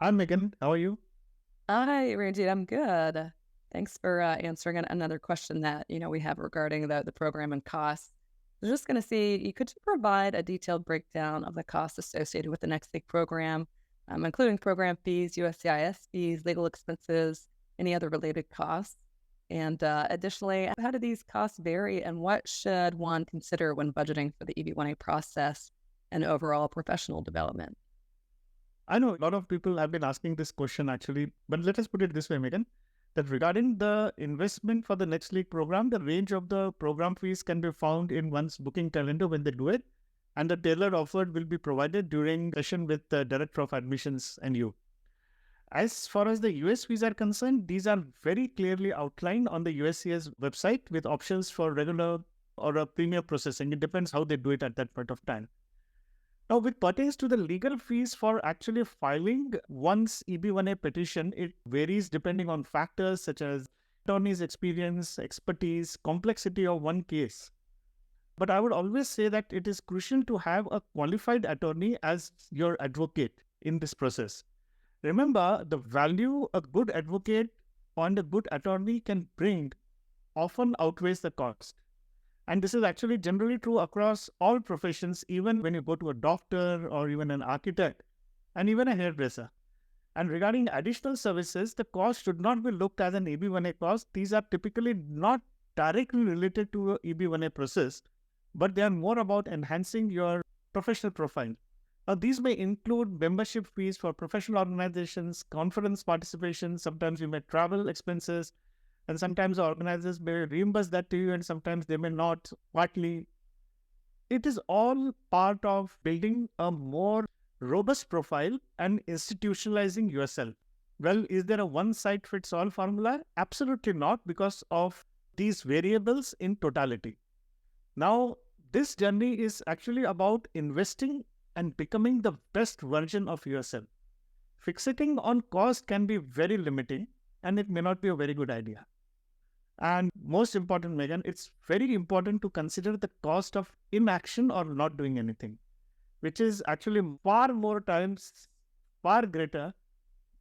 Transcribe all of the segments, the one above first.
Hi, Megan. How are you? Hi, Ranjeet. I'm good. Thanks for answering another question that we have regarding the program and costs. I was just going to see, could you provide a detailed breakdown of the costs associated with the Next League program, including program fees, USCIS fees, legal expenses, any other related costs? And additionally, how do these costs vary, and what should one consider when budgeting for the EB1A process and overall professional development? I know a lot of people have been asking this question actually, but let us put it this way, Megan, that regarding the investment for the Next League program, the range of the program fees can be found in one's booking calendar when they do it, and the tailored offer will be provided during session with the Director of Admissions and you. As far as the US fees are concerned, these are very clearly outlined on the USCIS website with options for regular or a premier processing. It depends how they do it at that point of time. Now, with pertains to the legal fees for actually filing one's EB1A petition, it varies depending on factors such as attorney's experience, expertise, complexity of one case. But I would always say that it is crucial to have a qualified attorney as your advocate in this process. Remember, the value a good advocate and a good attorney can bring often outweighs the cost. And this is actually generally true across all professions, even when you go to a doctor or even an architect and even a hairdresser. And regarding additional services, the cost should not be looked as an EB1A cost. These are typically not directly related to a EB1A process, but they are more about enhancing your professional profile. Now, these may include membership fees for professional organizations, conference participation, sometimes you may travel expenses, and sometimes the organizers may reimburse that to you and sometimes they may not partly. It is all part of building a more robust profile and institutionalizing yourself. Well, is there a one size fits all formula? Absolutely not, because of these variables in totality. Now, this journey is actually about investing and becoming the best version of yourself. Fixating on cost can be very limiting and it may not be a very good idea. And most important, Megan, it's very important to consider the cost of inaction or not doing anything, which is actually far more times, far greater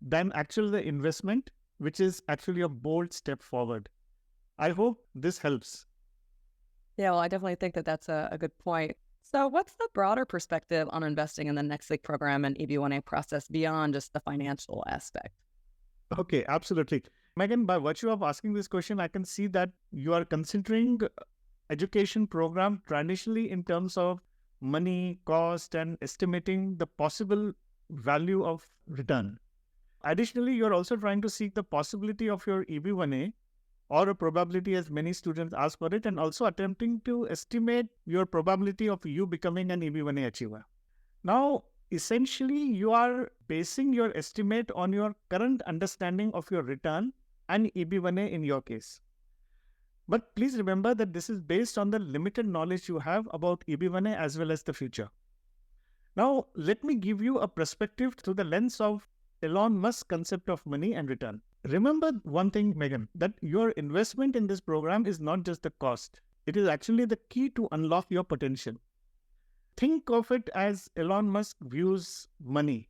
than actually the investment, which is actually a bold step forward. I hope this helps. Yeah, well, I definitely think that that's a good point. So, what's the broader perspective on investing in the Next League program and EB1A process beyond just the financial aspect? Okay, absolutely. Megan, by virtue of asking this question, I can see that you are considering education program traditionally in terms of money, cost, and estimating the possible value of return. Additionally, you're also trying to seek the possibility of your EB1A or a probability as many students ask for it, and also attempting to estimate your probability of you becoming an EB1A achiever. Now, essentially, you are basing your estimate on your current understanding of your return and EB1A in your case. But please remember that this is based on the limited knowledge you have about EB1A as well as the future. Now, let me give you a perspective through the lens of Elon Musk's concept of money and return. Remember one thing, Megan, that your investment in this program is not just the cost. It is actually the key to unlock your potential. Think of it as Elon Musk views money.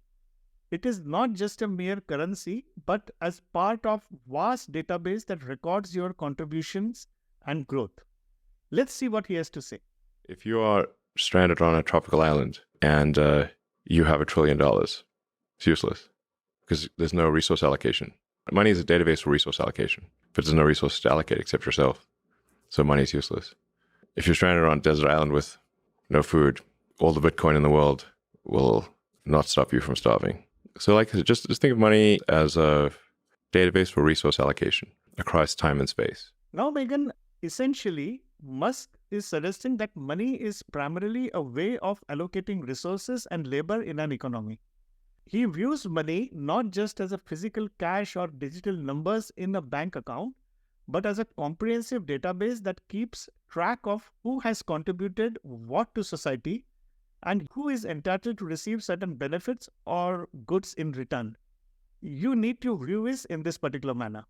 It is not just a mere currency, but as part of vast database that records your contributions and growth. Let's see what he has to say. If you are stranded on a tropical island and you have $1 trillion, it's useless because there's no resource allocation. Money is a database for resource allocation, but there's no resources to allocate except yourself. So money is useless. If you're stranded on a desert island with no food, all the Bitcoin in the world will not stop you from starving. So like just think of money as a database for resource allocation across time and space. Now, Megan, essentially, Musk is suggesting that money is primarily a way of allocating resources and labor in an economy. He views money not just as a physical cash or digital numbers in a bank account, but as a comprehensive database that keeps track of who has contributed what to society and who is entitled to receive certain benefits or goods in return. You need to view this in this particular manner.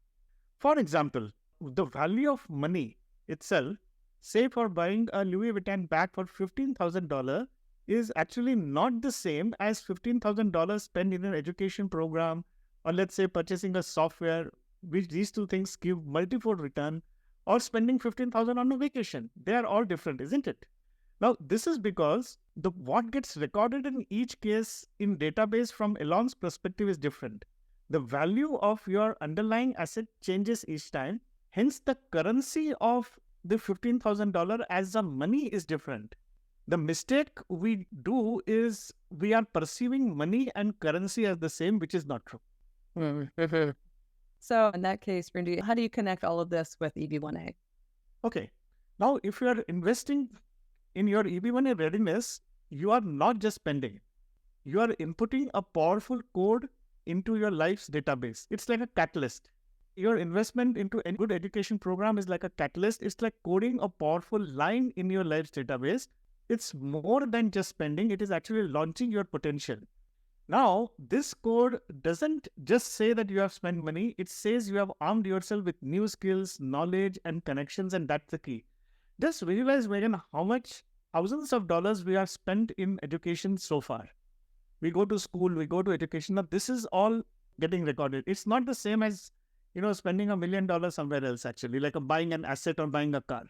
For example, the value of money itself, say for buying a Louis Vuitton bag for $15,000, is actually not the same as $15,000 spent in an education program, or let's say purchasing a software, which these two things give multifold return, or spending 15,000 on a vacation. They are all different, isn't it? Now, this is because the what gets recorded in each case in database from Elon's perspective is different. The value of your underlying asset changes each time. Hence, the currency of the $15,000 as the money is different. The mistake we do is we are perceiving money and currency as the same, which is not true. So in that case, Ranjeet, how do you connect all of this with EB1A? Okay. Now, if you are investing in your EB1A readiness, you are not just spending. You are inputting a powerful code into your life's database. It's like a catalyst. Your investment into a good education program is like a catalyst. It's like coding a powerful line in your life's database. It's more than just spending. It is actually launching your potential. Now, this code doesn't just say that you have spent money. It says you have armed yourself with new skills, knowledge, and connections, and that's the key. Just visualize, Megan, how much thousands of dollars we have spent in education so far. We go to school, we go to education. Now, this is all getting recorded. It's not the same as, spending $1 million somewhere else, actually, like buying an asset or buying a car.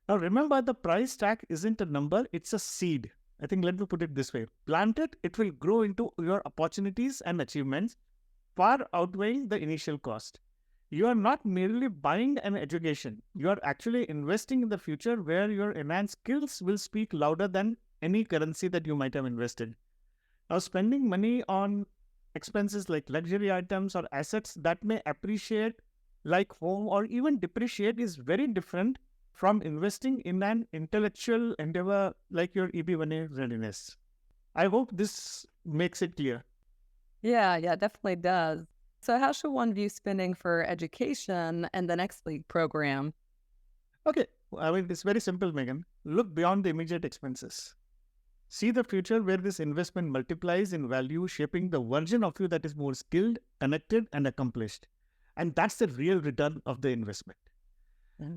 Now, remember, the price tag isn't a number, it's a seed. I think let me put it this way. Plant it, it will grow into your opportunities and achievements, far outweighing the initial cost. You are not merely buying an education. You are actually investing in the future where your enhanced skills will speak louder than any currency that you might have invested. Now, spending money on expenses like luxury items or assets that may appreciate like home or even depreciate is very different from investing in an intellectual endeavor like your EB1A readiness. I hope this makes it clear. Yeah, definitely does. So how should one view spending for education and the Next League program? Okay, it's very simple, Megan. Look beyond the immediate expenses. See the future where this investment multiplies in value, shaping the version of you that is more skilled, connected, and accomplished. And that's the real return of the investment.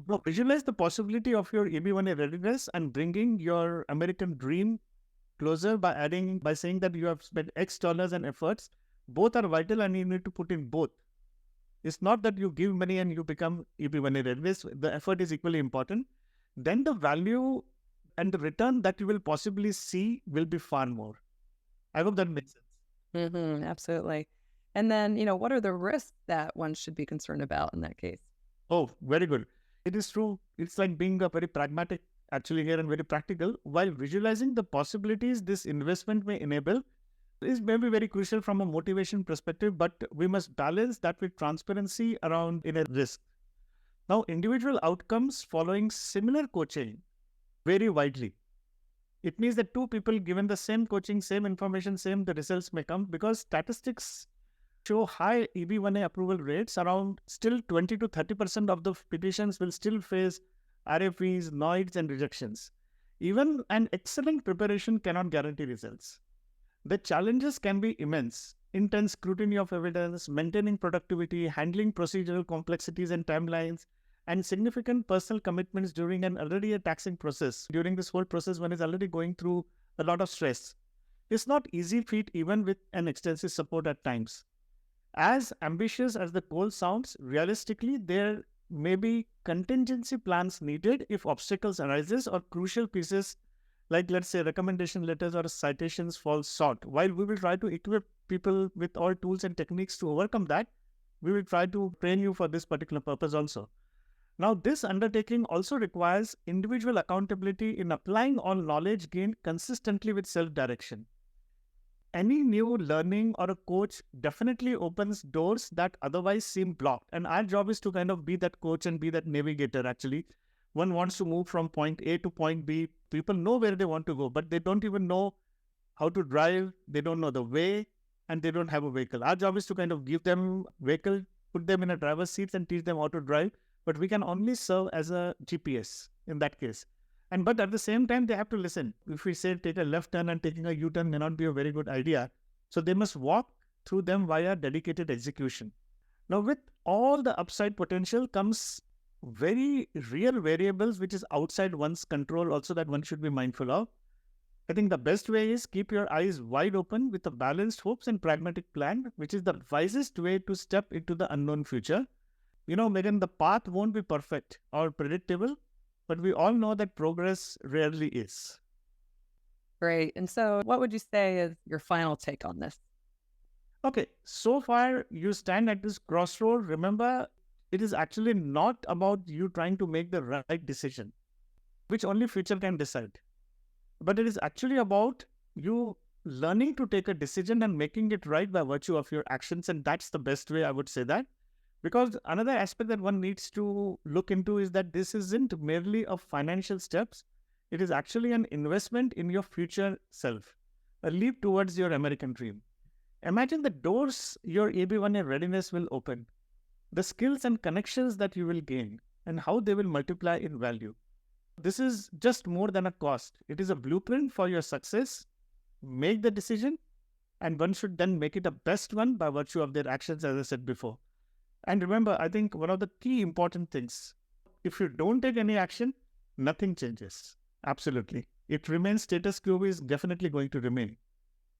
Now, visualize the possibility of your EB1A readiness and bringing your American dream closer by saying that you have spent X dollars and efforts. Both are vital and you need to put in both. It's not that you give money and you become EB1A readiness. The effort is equally important. Then the value and the return that you will possibly see will be far more. I hope that makes sense. Absolutely. And then, what are the risks that one should be concerned about in that case? Oh, very good. It is true. It's like being a very pragmatic actually here and very practical. While visualizing the possibilities this investment may enable is maybe very crucial from a motivation perspective, but we must balance that with transparency around in a risk. Now, individual outcomes following similar coaching vary widely. It means that two people given the same coaching, same information, the results may come because statistics show high EB1A approval rates. Around still 20 to 30% of the petitions will still face RFEs, noids, and rejections. Even an excellent preparation cannot guarantee results. The challenges can be immense. Intense scrutiny of evidence, maintaining productivity, handling procedural complexities and timelines, and significant personal commitments during an already a taxing process. During this whole process, one is already going through a lot of stress. It's not easy feat even with an extensive support at times. As ambitious as the goal sounds, realistically, there may be contingency plans needed if obstacles arises or crucial pieces like, let's say, recommendation letters or citations fall short. While we will try to equip people with all tools and techniques to overcome that, we will try to train you for this particular purpose also. Now, this undertaking also requires individual accountability in applying all knowledge gained consistently with self-direction. Any new learning or a coach definitely opens doors that otherwise seem blocked. And our job is to kind of be that coach and be that navigator, actually. One wants to move from point A to point B. People know where they want to go, but they don't even know how to drive. They don't know the way, and they don't have a vehicle. Our job is to kind of give them vehicle, put them in a driver's seat and teach them how to drive. But we can only serve as a GPS in that case. But at the same time, they have to listen. If we say take a left turn and taking a U-turn may not be a very good idea. So they must walk through them via dedicated execution. Now, with all the upside potential comes very real variables, which is outside one's control also that one should be mindful of. I think the best way is keep your eyes wide open with a balanced hopes and pragmatic plan, which is the wisest way to step into the unknown future. Megan, the path won't be perfect or predictable, but we all know that progress rarely is. Great. And so, what would you say is your final take on this? Okay, so far you stand at this crossroad. Remember, it is actually not about you trying to make the right decision, which only future can decide. But it is actually about you learning to take a decision and making it right by virtue of your actions. And that's the best way I would say that. Because another aspect that one needs to look into is that this isn't merely a financial steps. It is actually an investment in your future self, a leap towards your American dream. Imagine the doors your AB1A readiness will open, the skills and connections that you will gain, and how they will multiply in value. This is just more than a cost. It is a blueprint for your success. Make the decision, and one should then make it a best one by virtue of their actions, as I said before. And remember, I think one of the key important things, if you don't take any action, nothing changes. Absolutely. It remains status quo is definitely going to remain.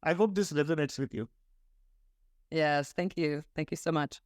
I hope this resonates with you. Yes, thank you. Thank you so much.